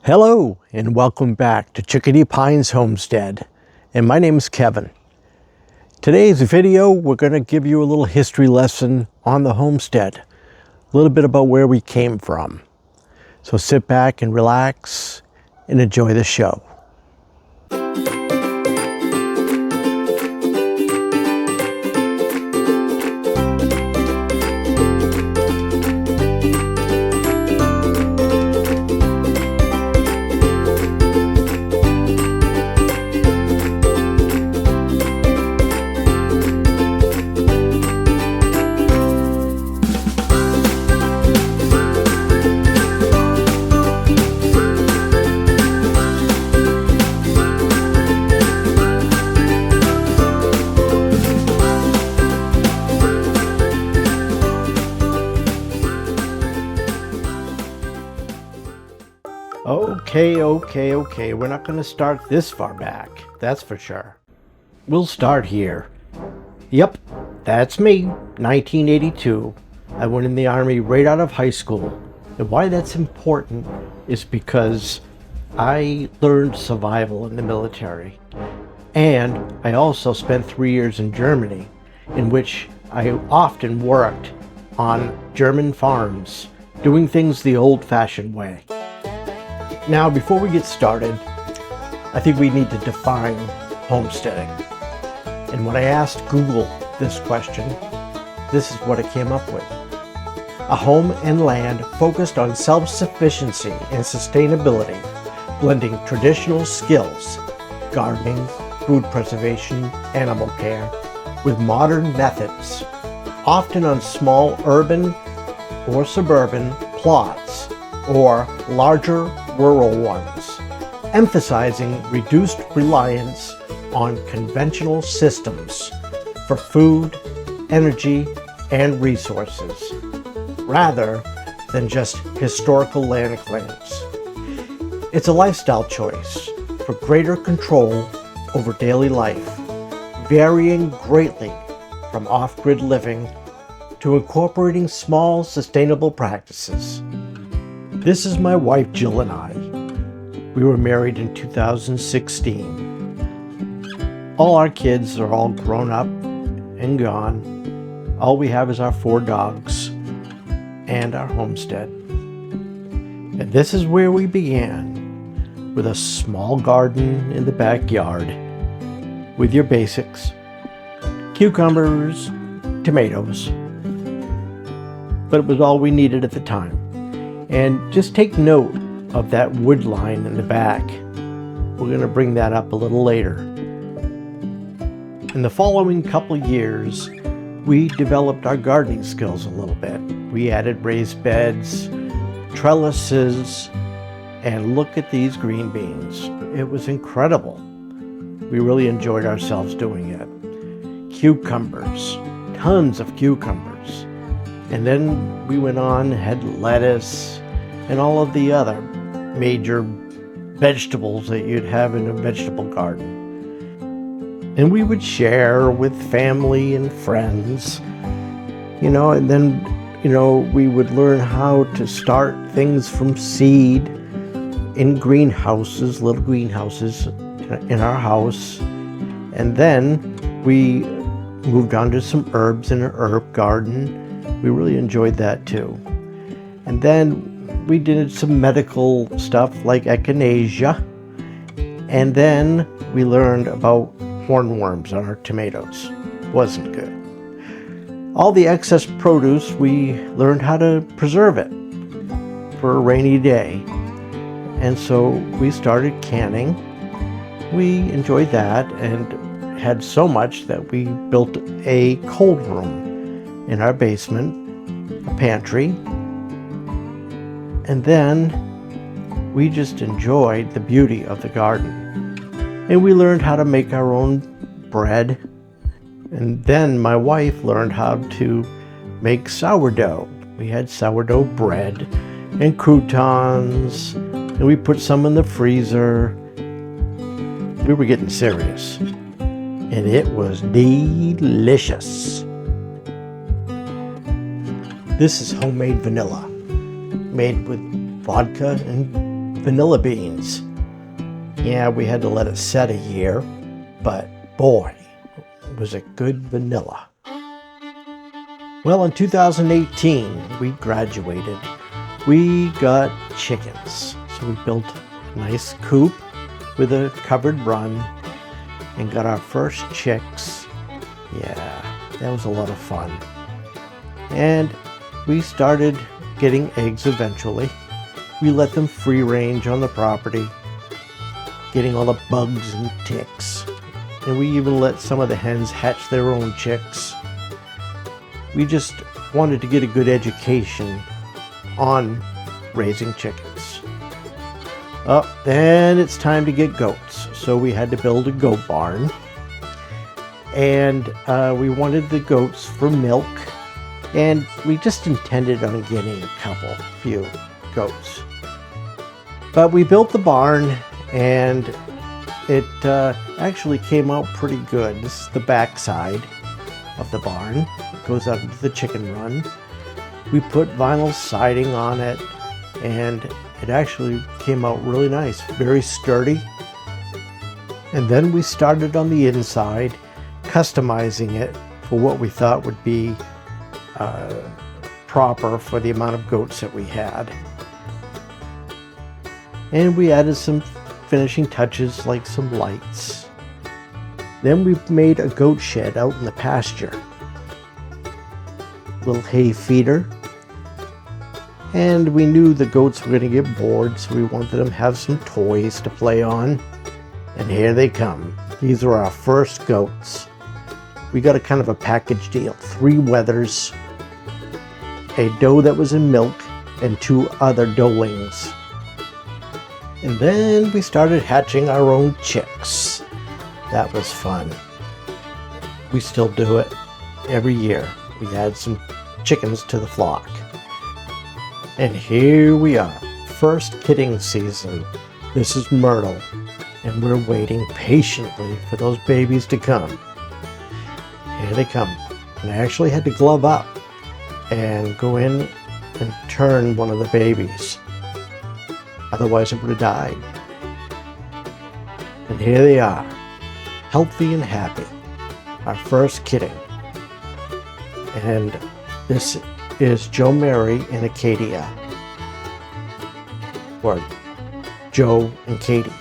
Hello and welcome back to Chickadee Pines Homestead, and my name is Kevin. Today's video, we're going to give you a little history lesson on the homestead, a little bit about where we came from. So sit back and relax and enjoy the show. Okay. We're not going to start this far back, that's for sure. We'll start here. Yep, that's me, 1982. I went in the Army right out of high school. And why that's important is because I learned survival in the military. And I also spent 3 years in Germany, in which I often worked on German farms, doing things the old-fashioned way. Now, before we get started, I think we need to define homesteading. And when I asked Google this question, this is what it came up with. A home and land focused on self-sufficiency and sustainability, blending traditional skills, gardening, food preservation, animal care, with modern methods, often on small urban or suburban plots or larger rural ones, emphasizing reduced reliance on conventional systems for food, energy, and resources, rather than just historical land claims. It's a lifestyle choice for greater control over daily life, varying greatly from off-grid living to incorporating small sustainable practices. This is my wife Jill and I. We were married in 2016. All our kids are all grown up and gone. All we have is our 4 dogs and our homestead. And this is where we began, with a small garden in the backyard, with your basics: cucumbers, tomatoes. But it was all we needed at the time. And just take note of that wood line in the back. We're going to bring that up a little later. In the following couple years, we developed our gardening skills a little bit. We added raised beds, trellises, and look at these green beans. It was incredible. We really enjoyed ourselves doing it. Cucumbers, tons of cucumbers. And then we went on, had lettuce, and all of the other major vegetables that you'd have in a vegetable garden. And we would share with family and friends, and then, we would learn how to start things from seed in greenhouses, little greenhouses in our house. And then we moved on to some herbs in an herb garden. We really enjoyed that too. And then we did some medical stuff like echinacea. And then we learned about hornworms on our tomatoes. Wasn't good. All the excess produce, we learned how to preserve it for a rainy day. And so we started canning. We enjoyed that and had so much that we built a cold room in our basement, a pantry, and then we just enjoyed the beauty of the garden. And we learned how to make our own bread, and then my wife learned how to make sourdough. We had sourdough bread and croutons, and we put some in the freezer. We were getting serious, and it was delicious. This is homemade vanilla, made with vodka and vanilla beans. Yeah, we had to let it set a year, but boy, was it good vanilla. Well, in 2018, we graduated. We got chickens. So we built a nice coop with a covered run and got our first chicks. Yeah, that was a lot of fun. And we started getting eggs eventually. We let them free range on the property, getting all the bugs and ticks. And we even let some of the hens hatch their own chicks. We just wanted to get a good education on raising chickens. Oh, then it's time to get goats. So we had to build a goat barn. And we wanted the goats for milk. And we just intended on getting a few goats. But we built the barn, and it actually came out pretty good. This is the back side of the barn. It goes out into the chicken run. We put vinyl siding on it, and it actually came out really nice, very sturdy. And then we started on the inside, customizing it for what we thought would be proper for the amount of goats that we had. And we added some finishing touches like some lights. Then we made a goat shed out in the pasture. Little hay feeder. And we knew the goats were going to get bored, so we wanted them to have some toys to play on. And here they come. These are our first goats. We got a kind of a package deal. 3 wethers, a doe that was in milk, and 2 other doelings. And then we started hatching our own chicks. That was fun. We still do it every year. We add some chickens to the flock. And here we are, first kidding season. This is Myrtle, and we're waiting patiently for those babies to come. Here they come. And I actually had to glove up and go in and turn one of the babies. Otherwise it would have died. And here they are, healthy and happy. Our first kidding. And this is Joe Mary and Acadia. Or Joe and Katie.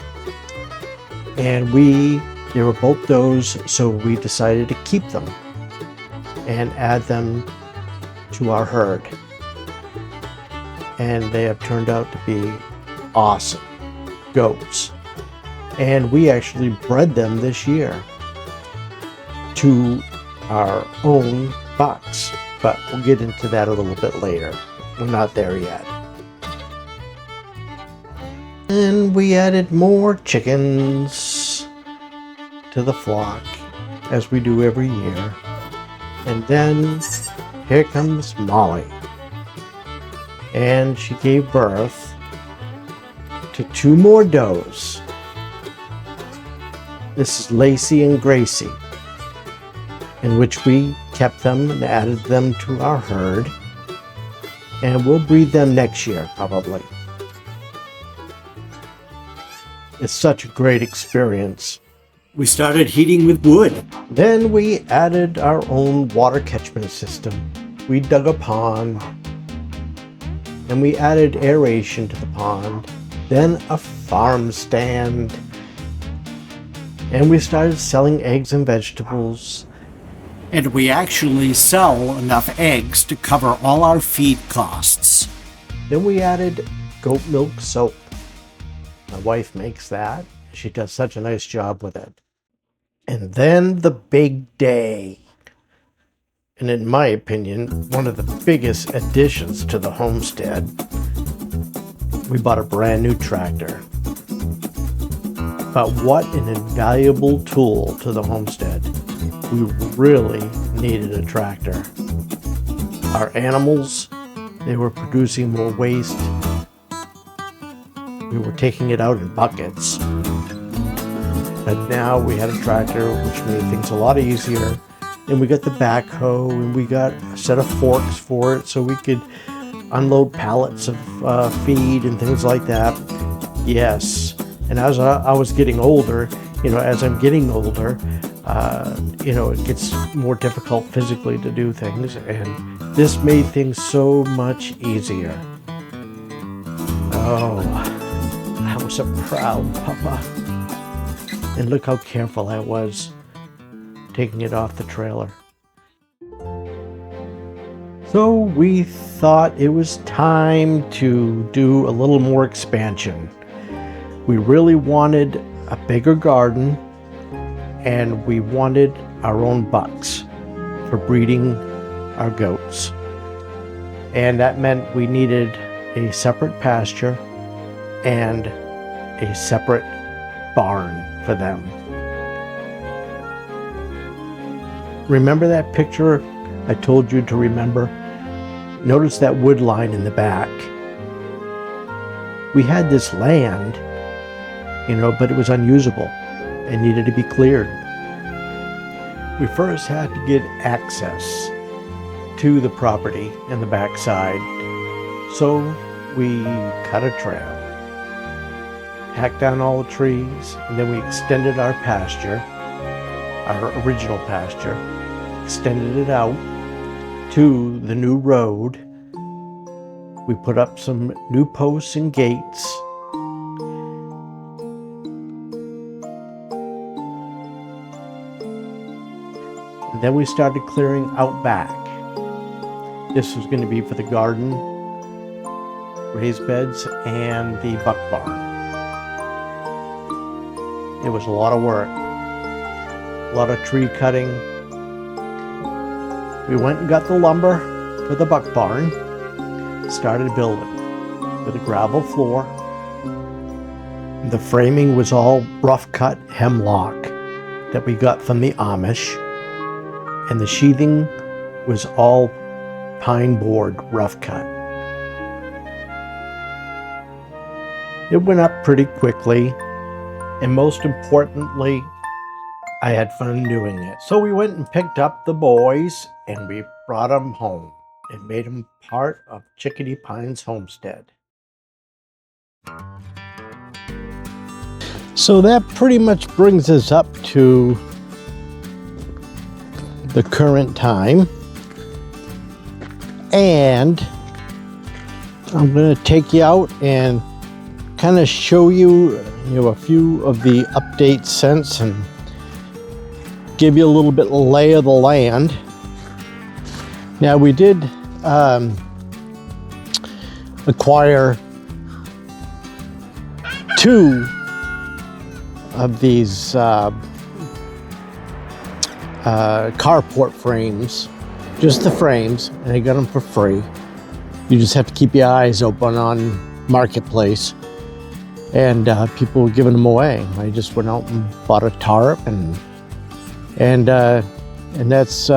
And they were both does, so we decided to keep them and add them to our herd. And they have turned out to be awesome goats. And we actually bred them this year to our own bucks. But we'll get into that a little bit later. We're not there yet. And we added more chickens to the flock, as we do every year. And then here comes Molly. And she gave birth to 2 more does. This is Lacey and Gracie, in which we kept them and added them to our herd. And we'll breed them next year, probably. It's such a great experience. We started heating with wood. Then we added our own water catchment system. We dug a pond. And we added aeration to the pond. Then a farm stand. And we started selling eggs and vegetables. And we actually sell enough eggs to cover all our feed costs. Then we added goat milk soap. My wife makes that. She does such a nice job with it. And then the big day. And in my opinion, one of the biggest additions to the homestead. We bought a brand new tractor. But what an invaluable tool to the homestead. We really needed a tractor. Our animals, they were producing more waste. We were taking it out in buckets. But now we had a tractor, which made things a lot easier. And we got the backhoe, and we got a set of forks for it so we could unload pallets of feed and things like that. Yes. And as I was getting older, as I'm getting older, it gets more difficult physically to do things, and this made things so much easier. Oh, I was a proud papa. And look how careful I was taking it off the trailer. So we thought it was time to do a little more expansion. We really wanted a bigger garden, and we wanted our own bucks for breeding our goats. And that meant we needed a separate pasture and a separate barn for them. Remember that picture I told you to remember? Notice that wood line in the back. We had this land, but it was unusable and needed to be cleared. We first had to get access to the property in the backside, so we cut a trail, hacked down all the trees, and then we extended our pasture, our original pasture, extended it out to the new road. We put up some new posts and gates. And then we started clearing out back. This was going to be for the garden, raised beds, and the buck barn. It was a lot of work, a lot of tree cutting. We went and got the lumber for the buck barn, started building with a gravel floor. The framing was all rough cut hemlock that we got from the Amish, and the sheathing was all pine board rough cut. It went up pretty quickly, and most importantly, I had fun doing it. So we went and picked up the boys and we brought them home and made them part of Chickadee Pines Homestead. So that pretty much brings us up to the current time. And I'm going to take you out and kind of show you, a few of the updates since, and give you a little bit of lay of the land. Now we did acquire 2 of these carport frames, just the frames, and I got them for free. You just have to keep your eyes open on Marketplace, and people were giving them away. I just went out and bought a tarp, and that's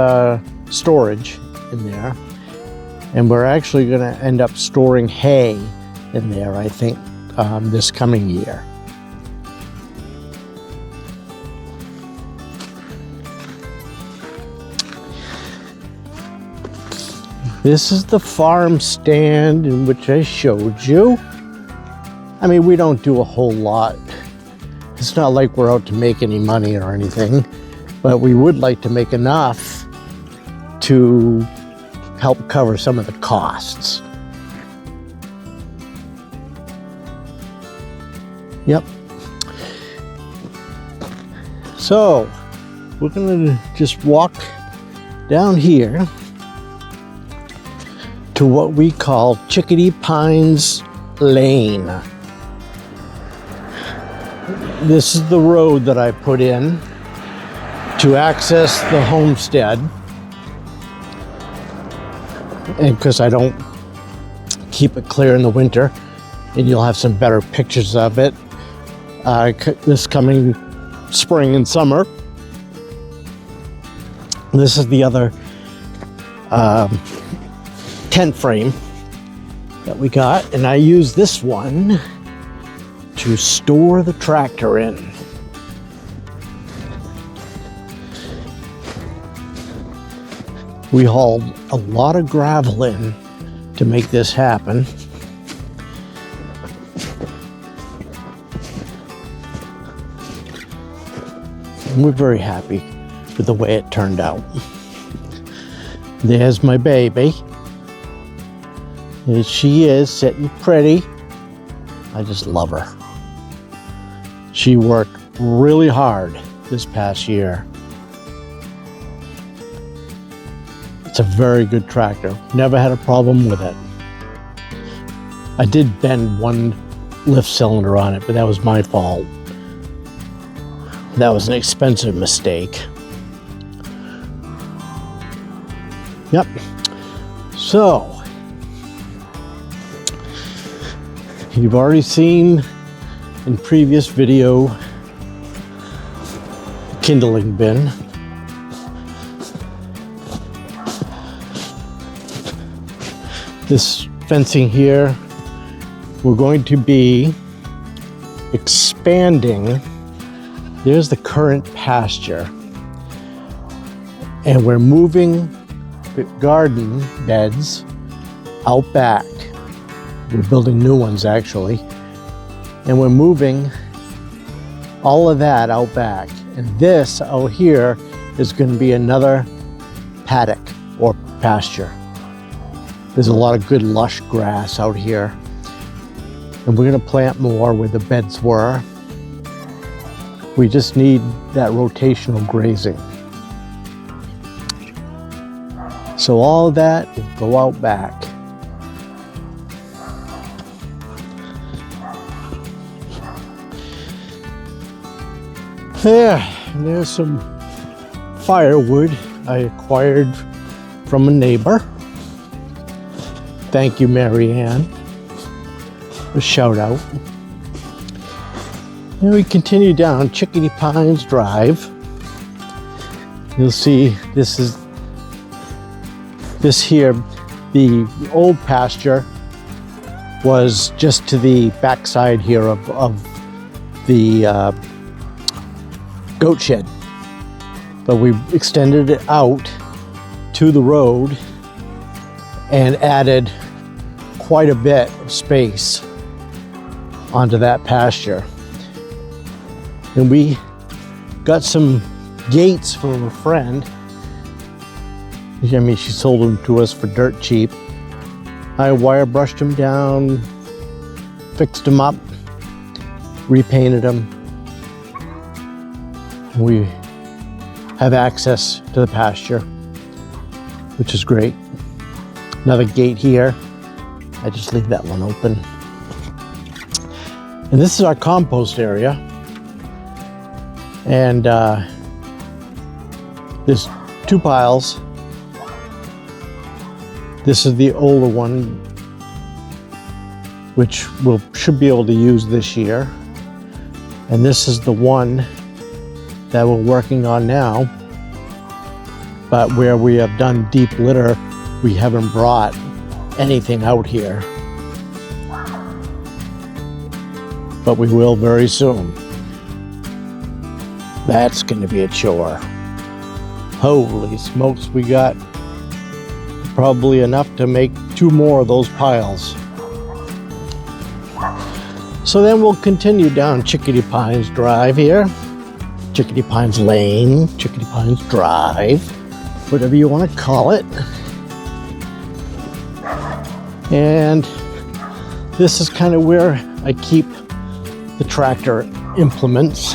storage in there. And we're actually going to end up storing hay in there, I think, this coming year. This is the farm stand in which I showed you. I mean, we don't do a whole lot. It's not like we're out to make any money or anything, but we would like to make enough to help cover some of the costs. Yep. So we're gonna just walk down here to what we call Chickadee Pines Lane. This is the road that I put in to access the homestead, and because I don't keep it clear in the winter, and you'll have some better pictures of it this coming spring and summer. This is the other tent frame that we got, and I use this one to store the tractor in. We hauled a lot of gravel in to make this happen. And we're very happy with the way it turned out. There's my baby. There she is, sitting pretty. I just love her. She worked really hard this past year. It's a very good tractor. Never had a problem with it. I did bend one lift cylinder on it, but that was my fault. That was an expensive mistake. Yep. So, you've already seen in previous video the kindling bin. This fencing here, we're going to be expanding. There's the current pasture, and we're moving the garden beds out back. We're building new ones actually, and we're moving all of that out back. And this out here is going to be another paddock or pasture. There's a lot of good lush grass out here, and we're going to plant more where the beds were. We just need that rotational grazing. So all of that will go out back. And there's some firewood I acquired from a neighbor. Thank you, Mary Ann. A shout out. And we continue down Chickadee Pines Drive. You'll see this here, the old pasture was just to the backside here of the goat shed. But we extended it out to the road and added quite a bit of space onto that pasture. And we got some gates from a friend. I mean, she sold them to us for dirt cheap. I wire brushed them down, fixed them up, repainted them. And we have access to the pasture, which is great. Another gate here. I just leave that one open. And this is our compost area. And there's two piles. This is the older one, which we should be able to use this year. And this is the one that we're working on now. But where we have done deep litter, we haven't brought anything out here. But we will very soon. That's going to be a chore. Holy smokes, we got probably enough to make 2 more of those piles. So then we'll continue down Chickadee Pines Drive here. Chickadee Pines Lane, Chickadee Pines Drive, whatever you want to call it. And this is kind of where I keep the tractor implements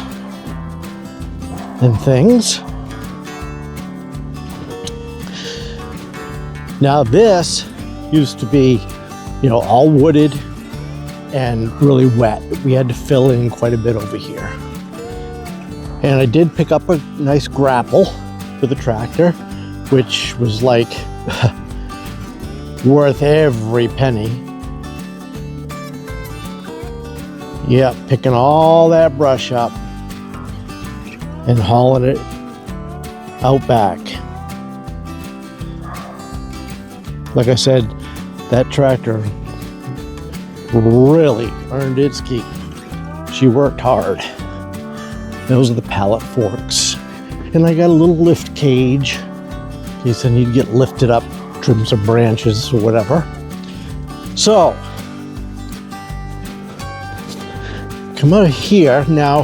and things. Now this used to be, all wooded and really wet. We had to fill in quite a bit over here. And I did pick up a nice grapple for the tractor, which was like worth every penny. Yeah, picking all that brush up and hauling it out back. Like I said, that tractor really earned its keep. She worked hard. Those are the pallet forks. And I got a little lift cage in case I need to get lifted up, trim some branches or whatever. So, come out of here. Now,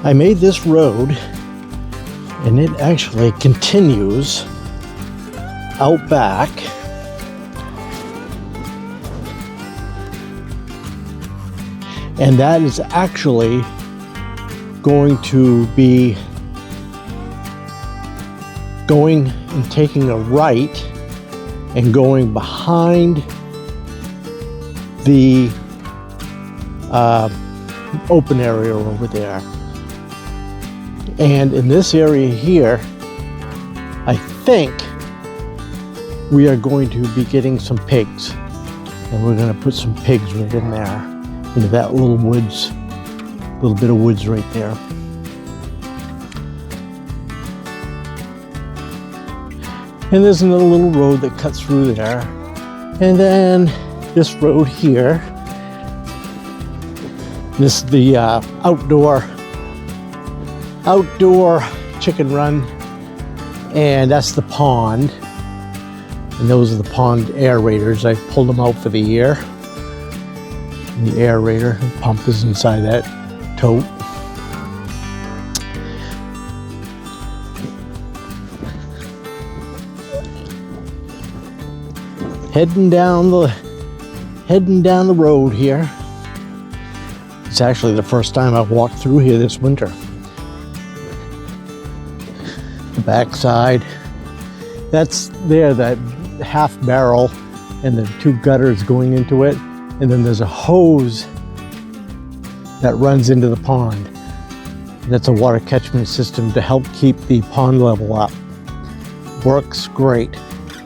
I made this road, and it actually continues out back. And that is actually going to be going and taking a right and going behind the open area over there. And in this area here, I think we are going to be getting some pigs. And we're going to put some pigs right in there, into that little bit of woods right there. And there's another little road that cuts through there. And then this road here, this is the outdoor chicken run, and that's the pond. And those are the pond aerators. I pulled them out for the year. And the aerator pump is inside that tote. Heading down the road here. It's actually the first time I've walked through here this winter. The backside, that's there, that half barrel and the two gutters going into it, and then there's a hose that runs into the pond. And that's a water catchment system to help keep the pond level up. Works great.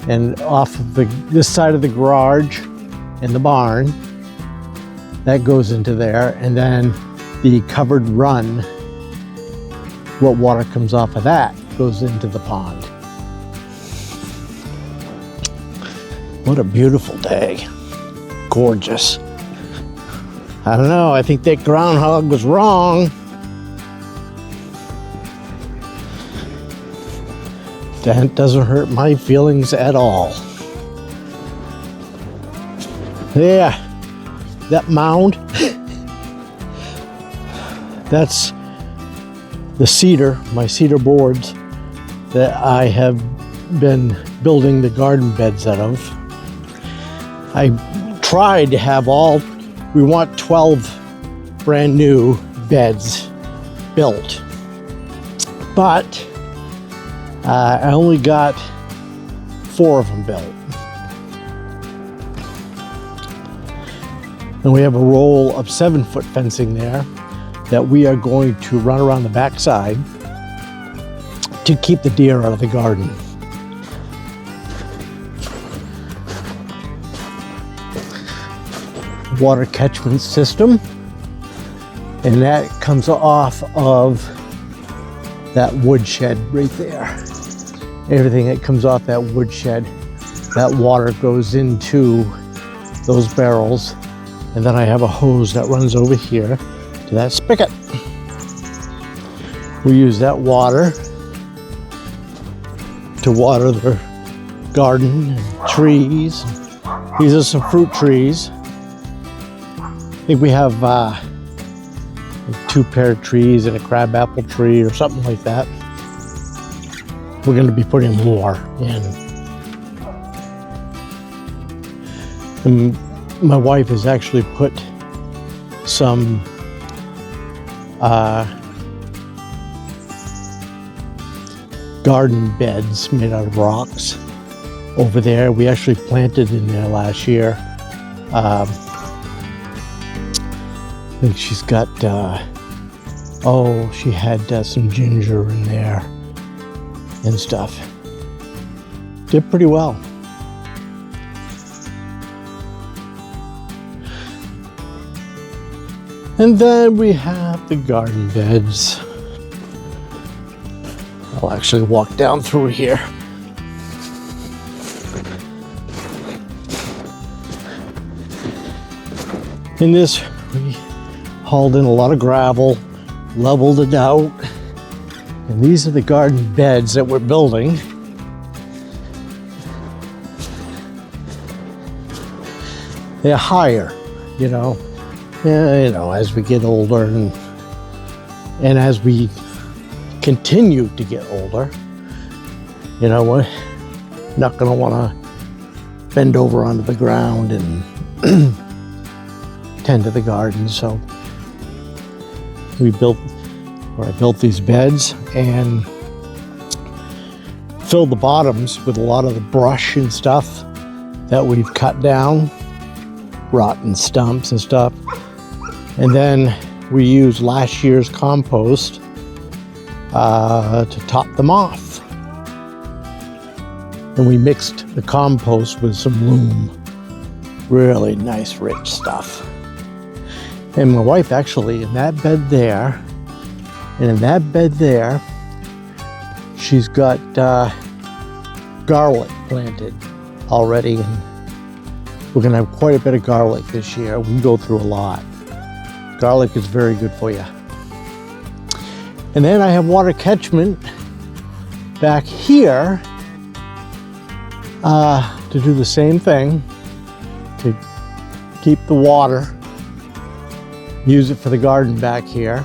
And off of this side of the garage and the barn, that goes into there, and then the covered run, what water comes off of that goes into the pond. What a beautiful day. Gorgeous. I don't know, I think that groundhog was wrong. That doesn't hurt my feelings at all. Yeah, that mound, that's the cedar, my cedar boards that I have been building the garden beds out of. I tried to have we want 12 brand new beds built, but I only got 4 of them built. And we have a roll of 7-foot fencing there that we are going to run around the backside to keep the deer out of the garden. Water catchment system, and that comes off of that woodshed right there. Everything that comes off that woodshed, that water goes into those barrels, and then I have a hose that runs over here to that spigot. We use that water to water the garden and trees. These are some fruit trees. I think we have 2 pear trees and a crabapple tree or something like that. We're going to be putting more in. And my wife has actually put some garden beds made out of rocks over there. We actually planted in there last year. I think she's got, she had some ginger in there and stuff. Did pretty well. And then we have the garden beds. I'll actually walk down through here. In this, we hauled in a lot of gravel, leveled it out, and these are the garden beds that we're building. They're higher, as we get older and And as we continue to get older, you know, we're not going to want to bend over onto the ground and tend to the garden. So I built these beds and filled the bottoms with a lot of the brush and stuff that we've cut down, rotten stumps and stuff. And then we used last year's compost to top them off. And we mixed the compost with some loam. Really nice, rich stuff. And my wife actually, in that bed there, and in that bed there, she's got garlic planted already. And we're gonna have quite a bit of garlic this year. We go through a lot. Garlic is very good for you. And then I have water catchment back here to do the same thing, to keep the water, use it for the garden back here.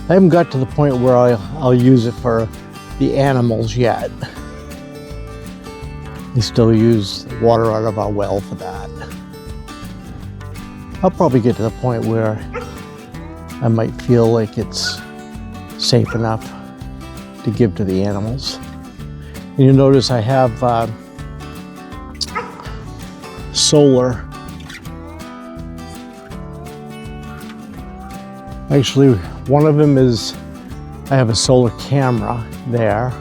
I haven't got to the point where I'll use it for the animals yet. We still use water out of our well for that. I'll probably get to the point where I might feel like it's safe enough to give to the animals. And you'll notice I have solar. Actually, one of them is, I have a solar camera there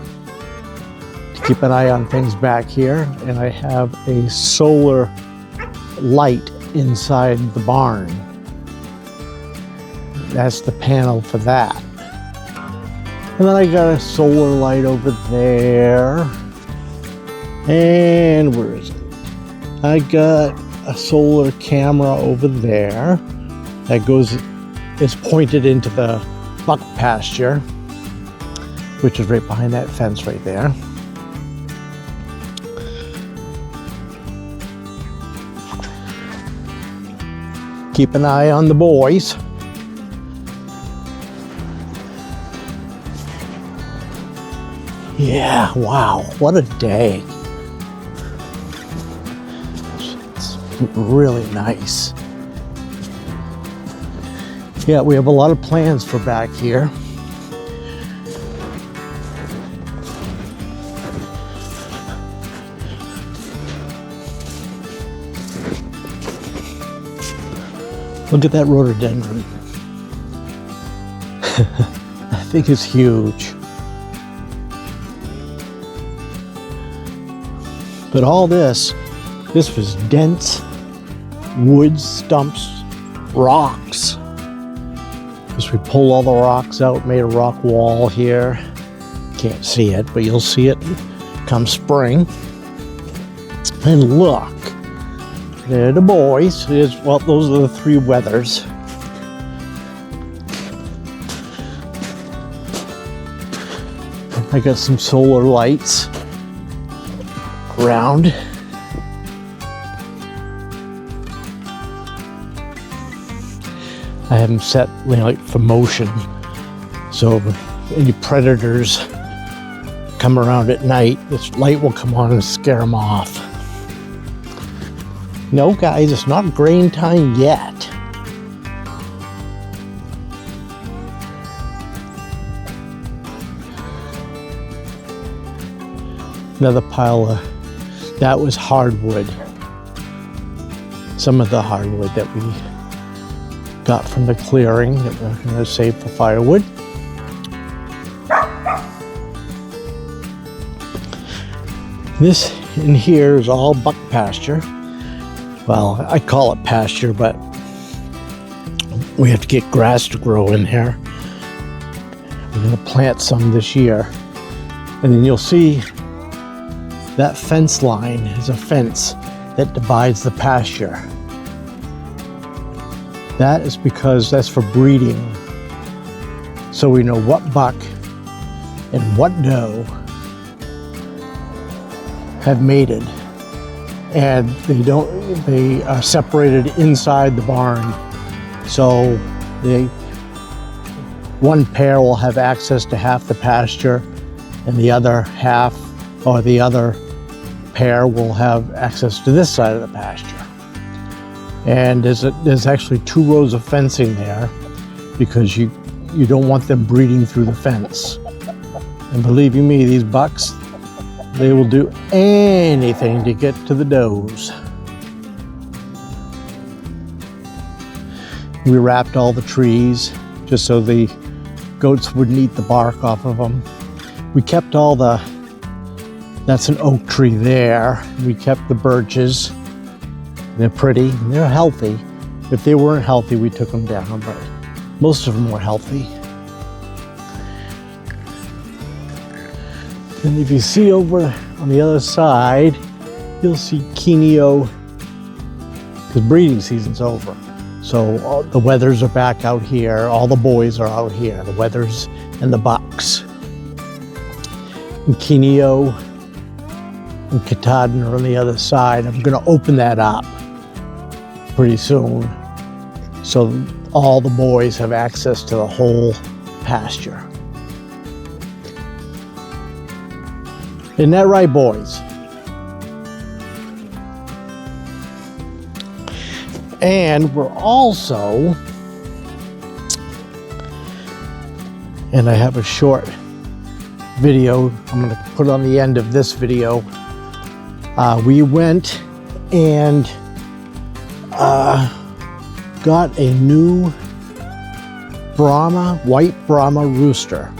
to keep an eye on things back here, and I have a solar light inside the barn. That's the panel for that. And then I got a solar light over there. And where is it? I got a solar camera over there that is pointed into the buck pasture, which is right behind that fence right there. Keep an eye on the boys. Yeah, wow, what a day. It's really nice. Yeah, we have a lot of plans for back here. Look at that rhododendron. I think it's huge. But all this was dense wood stumps, rocks. As we pull all the rocks out, made a rock wall here. Can't see it, but you'll see it come spring. And look, they're the boys. Well, those are the three weathers. I got some solar lights around. I have them set like for motion, so if any predators come around at night, this light will come on and scare them off. No, guys, it's not grain time yet. Another pile of, that was hardwood. Some of the hardwood that we got from the clearing that we're going to save for firewood. This in here is all buck pasture. Well, I call it pasture, but we have to get grass to grow in here. We're going to plant some this year. And then you'll see that fence line is a fence that divides the pasture. That is because that's for breeding. So we know what buck and what doe have mated and they are separated inside the barn. So one pair will have access to half the pasture, and the other half, or the other pair, will have access to this side of the pasture. And there's actually 2 rows of fencing there because you don't want them breeding through the fence. And believe you me, these bucks, they will do anything to get to the does. We wrapped all the trees just so the goats wouldn't eat the bark off of them. We kept that's an oak tree there. We kept the birches. They're pretty, and they're healthy. If they weren't healthy, we took them down, but most of them were healthy. And if you see over on the other side, you'll see Kineo, because breeding season's over. So the wethers are back out here. All the boys are out here, the wethers and the bucks. And Kineo and Katahdin are on the other side. I'm gonna open that up pretty soon, so all the boys have access to the whole pasture. Isn't that right, boys? And we're also, and I have a short video I'm gonna put on the end of this video. We went and got a new white Brahma rooster,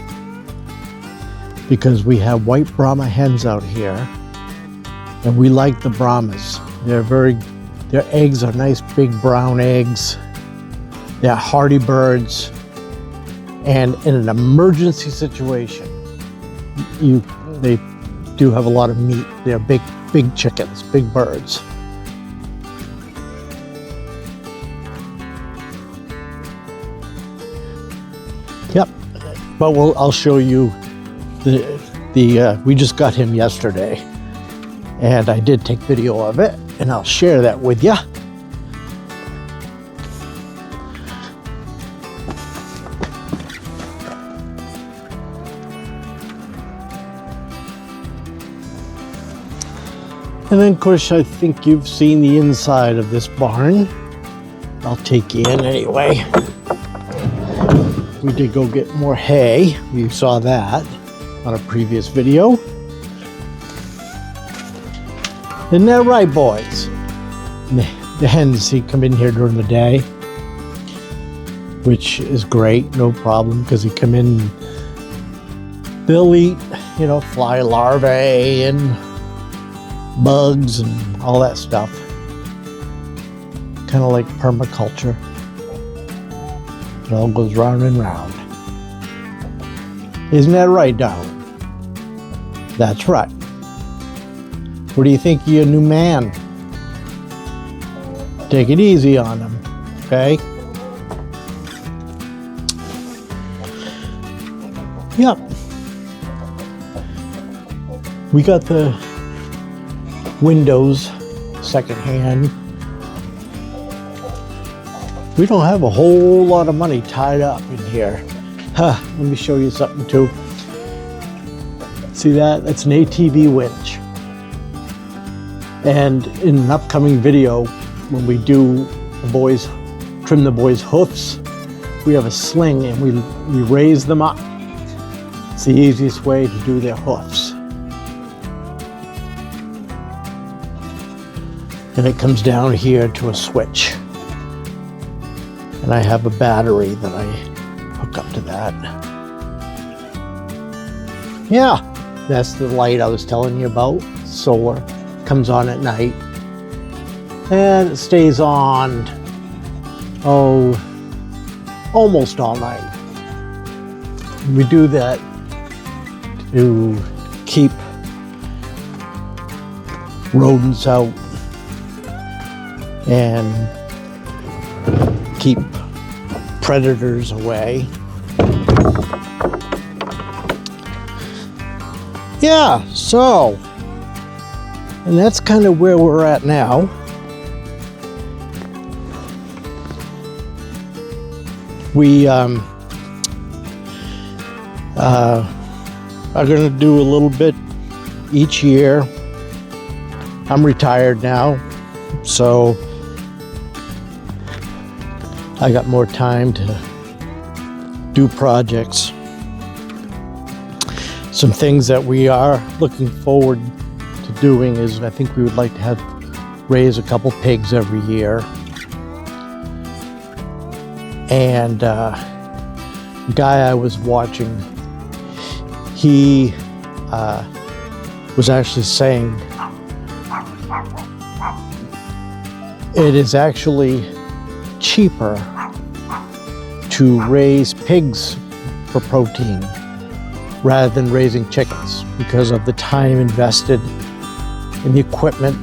because we have white Brahma hens out here, and we like the Brahmas. Their eggs are nice big brown eggs. They're hardy birds, and in an emergency situation, they do have a lot of meat. They're big chickens, big birds. Yep, but I'll show you we just got him yesterday, and I did take video of it, and I'll share that with you. And then, of course, I think you've seen the inside of this barn. I'll take you in anyway. We did go get more hay. You saw that on a previous video. Isn't that right, boys? The hens come in here during the day, which is great, no problem, because they come in, they'll eat, fly larvae and bugs and all that stuff. Kind of like permaculture. It all goes round and round. Isn't that right, darling? That's right. What do you think of your new man? Take it easy on him, okay? Yep. We got the windows secondhand. We don't have a whole lot of money tied up in here. Let me show you something too. See that? That's an ATV winch. And in an upcoming video, when we do trim the boys' hoofs, we have a sling and we raise them up. It's the easiest way to do their hoofs. And it comes down here to a switch. And I have a battery that I hook up to that. Yeah, that's the light I was telling you about. Solar. Comes on at night. And it stays on, almost all night. We do that to keep rodents out and keep predators away. Yeah, so And that's kind of where we're at now. We are going to do a little bit each year. I'm retired now, so I got more time to do projects. Some things that we are looking forward to doing is I think we would like to raise a couple pigs every year. And the guy I was watching, he was actually saying it is actually cheaper to raise pigs for protein rather than raising chickens because of the time invested in the equipment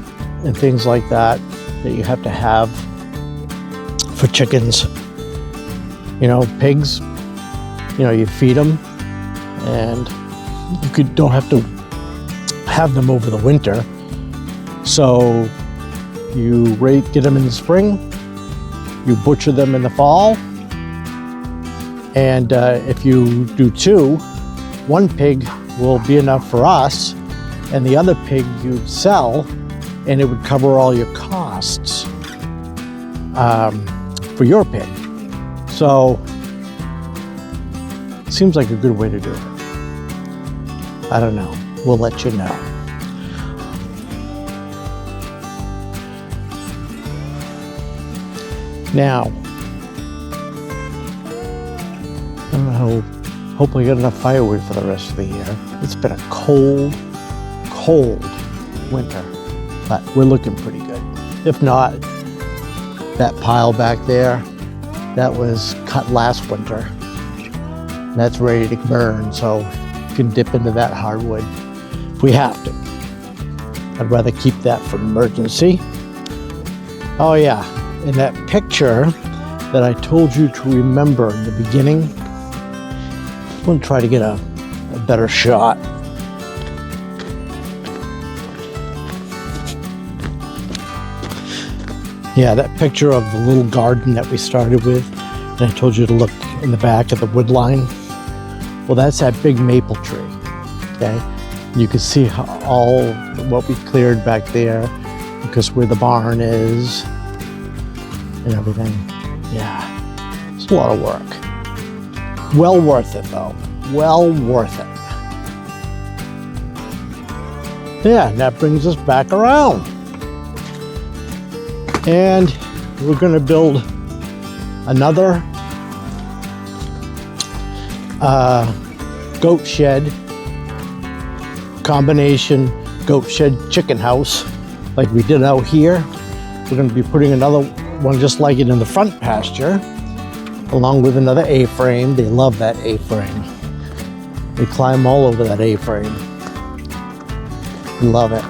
and things like that you have to have for chickens. You know, pigs, you know, you feed them and you don't have to have them over the winter. So you get them in the spring, you butcher them in the fall, and if you do two, one pig will be enough for us, and the other pig you'd sell, and it would cover all your costs for your pig. So, seems like a good way to do it. I don't know. We'll let you know. Now, I don't know. Hopefully, I got enough firewood for the rest of the year. It's been a cold, cold winter, but we're looking pretty good. If not, that pile back there, that was cut last winter. That's ready to burn, so you can dip into that hardwood if we have to. I'd rather keep that for emergency. Oh yeah, and that picture that I told you to remember in the beginning, I'm going to try to get a better shot. Yeah, that picture of the little garden that we started with, and I told you to look in the back of the wood line. Well, that's that big maple tree, okay? You can see all what we cleared back there, because where the barn is and everything. Yeah, it's a lot of work. Well worth it, though. Well worth it. Yeah, and that brings us back around. And we're going to build another goat shed, combination goat shed chicken house like we did out here. We're going to be putting another one just like it in the front pasture, along with another A-frame. They love that A-frame. They climb all over that A-frame. Love it.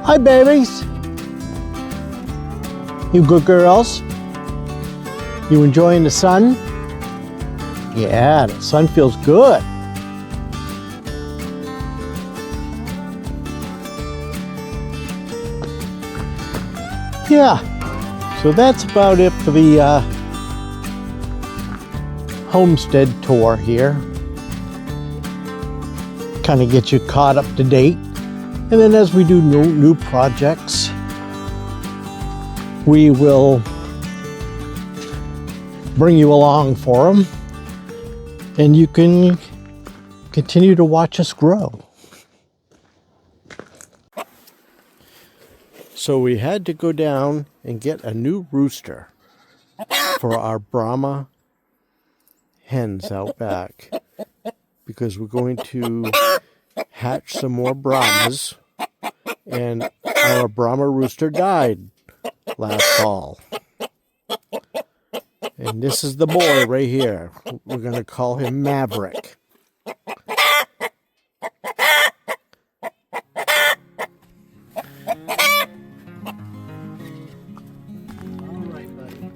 Hi, babies. You good girls? You enjoying the sun? Yeah, the sun feels good. Yeah, so that's about it for the homestead tour here. Kind of get you caught up to date. And then as we do new projects, we will bring you along for them, and you can continue to watch us grow. So we had to go down and get a new rooster for our Brahma hens out back, because we're going to hatch some more Brahmas, and our Brahma rooster died last fall. And this is the boy right here. We're going to call him Maverick. All right, buddy.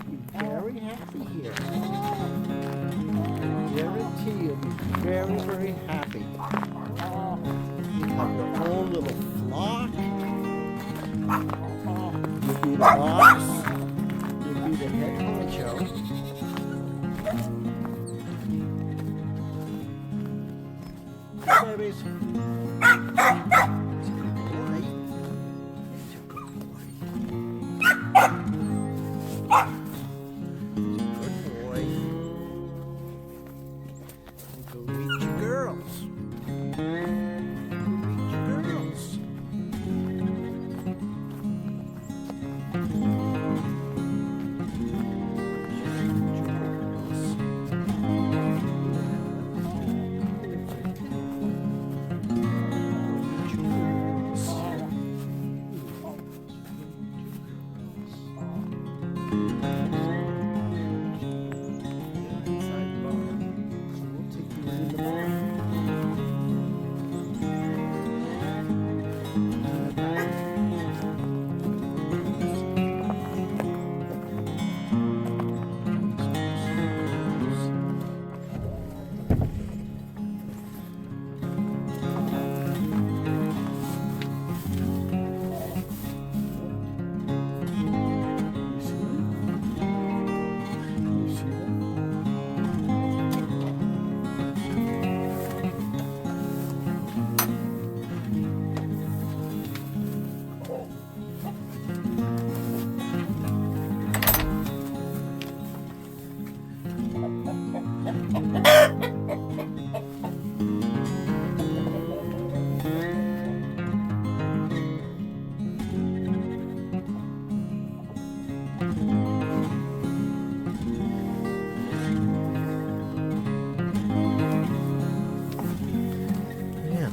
be very happy here. I guarantee you'll be very, very happy. You have your own little flock. You'll be the boss. You'll be the head honcho. Babies.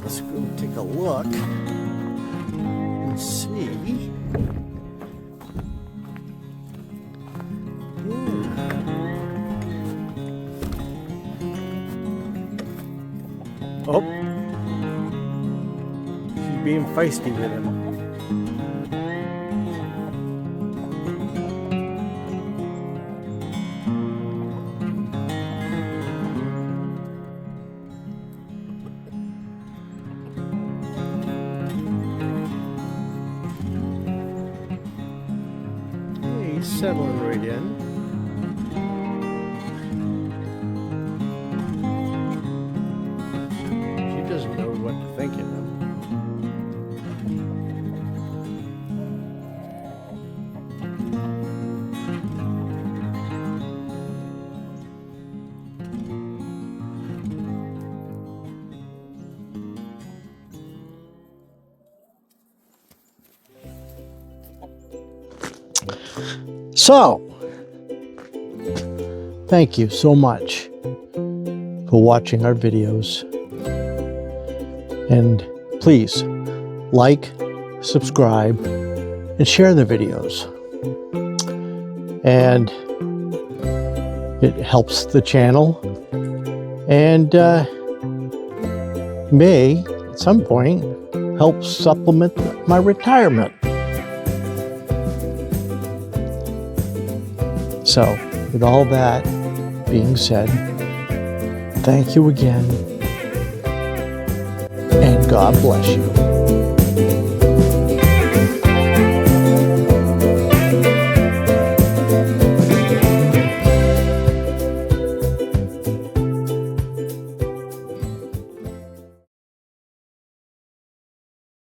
Let's go take a look and see. Yeah. Oh, she's being feisty with him. Settling right in. She doesn't know what to think of him. So, thank you so much for watching our videos. And please like, subscribe, and share the videos. And it helps the channel and may, at some point, help supplement my retirement. So, with all that being said, thank you again, and God bless you.